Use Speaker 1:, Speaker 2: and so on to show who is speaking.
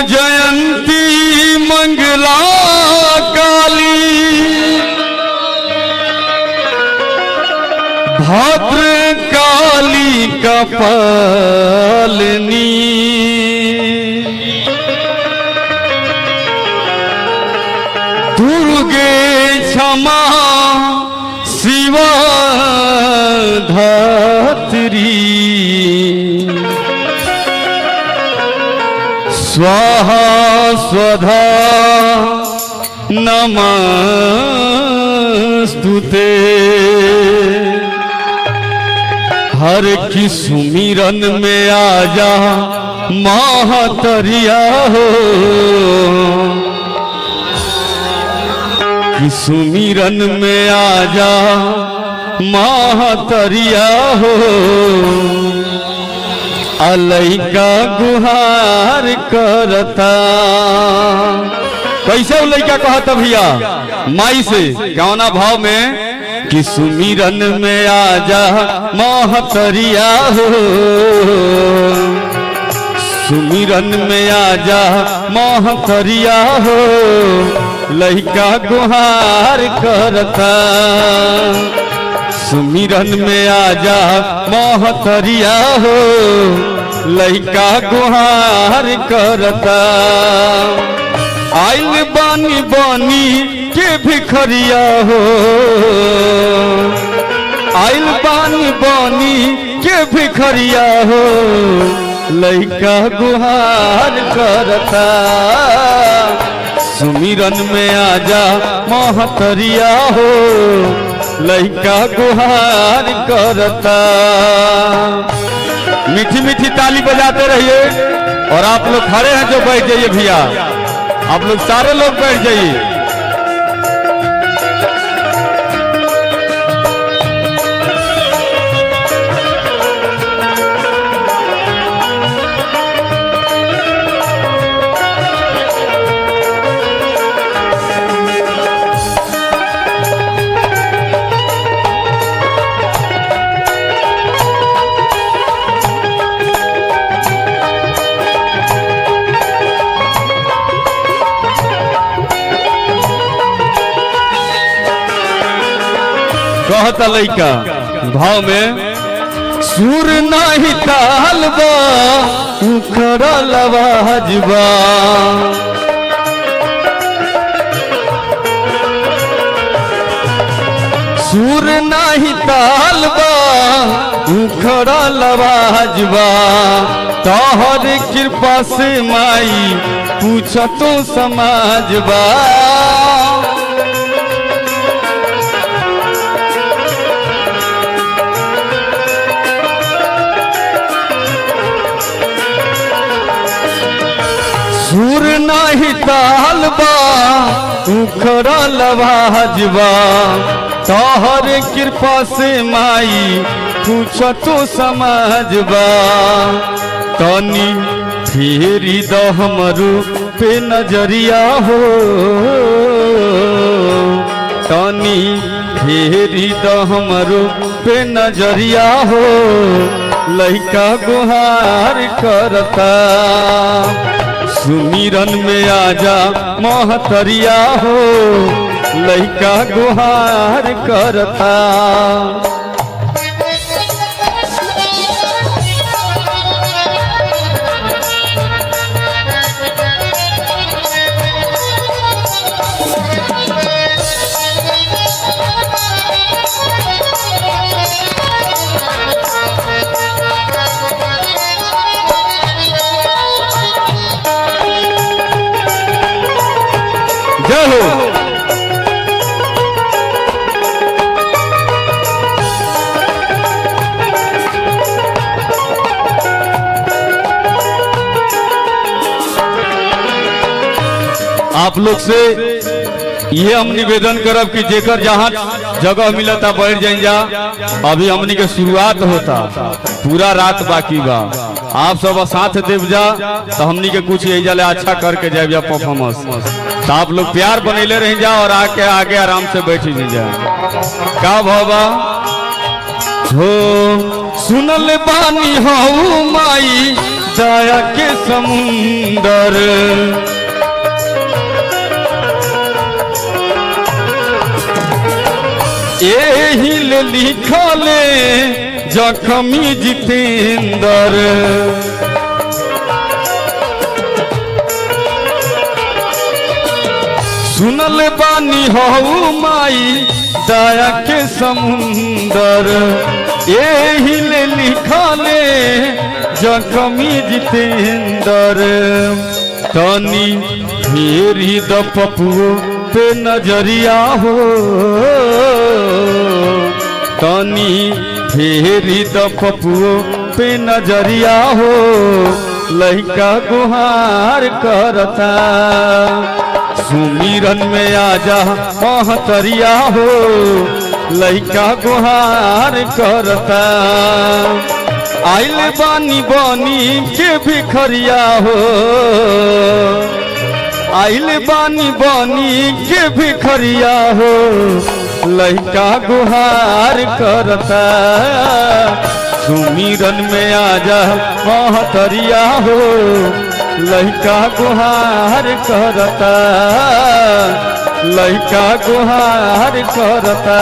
Speaker 1: जयंती मंगला काली भद्र काली कपालिनी दुर्गे क्षमा शिवा धात्री स्वाहा स्वधा नमस्तुते। हर की सुमिरन में आजा महतरिया हो, कि सुमिरन में आजा महतरिया हो। अलैका गुहार करता। कैसे वो लड़का कहता भैया माई से गाना भाव में कि सुमिरन में आजा महतरिया हो, सुमिरन में आजा महतरिया हो। लड़का गुहार करता सुमिरन में आजा महतरिया हो, लड़का गुहार करता। आइल बानी बानी के भिखरिया हो, आइल बानी बानी के भिखरिया हो। लड़का गुहार करता सुमिरन में आजा महतरिया हो, लड़का गुहार करता। मीठी मीठी ताली बजाते रहिए और आप लोग खड़े हैं जो बैठ जाइए भैया, आप लोग सारे लोग बैठ जाइए। कहता लइका भाव में सुर नाही ताल बा उखड़ल आवाज बा। सुर नाही ताल बा उखड़ल आवाज बा। तोहर कृपा से माई पूछतो समाज बा। सुर नाही ताल बा उखड़ल आवाज बा। तोहर कृपा से माई पूछतो समाज बा। तनी फेरी द हमरो पे नजरिया हो, तनी फेरी द हमरो पे नजरिया हो। लड़का गुहार करता सुमिरन में आजा महतरिया हो, लड़का गुहार करता। जय हो। आप लोग से ये हम निवेदन करब कि जेकर जहाँ जगह मिलता बैठ जाइन जा। अभी हमनी के शुरुआत होता, पूरा रात बाकी बा। आप सब साथ देव जा तो हमनी के कुछ यही जाले अच्छा करके जाए जा परफॉर्मेंस। तो आप लोग प्यार बनैले रह जा और आके आगे आराम से बैठ जा। का भावा हो सुनल बानी हऊ माई दया के समुंदर एही ले लिखले जखमी जितेंद्र सुनल बानी हऊ माई दया के समुंदर एही ले लिखले जखमी जितेंद्र तनी फेरी द पपुओ पे नजरिया हो तनी फेरी द पपुओ पे नजरिया हो लइका गुहार करता सुमिरन में आजा महतरिया हो लइका गुहार करता आइल बानी बानी के भिखरिया हो आइल बानी बानी के भिखरिया हो लइका गुहार करता सुमिरन में आजा महतरिया हो लइका गुहार करता लइका गुहार करता।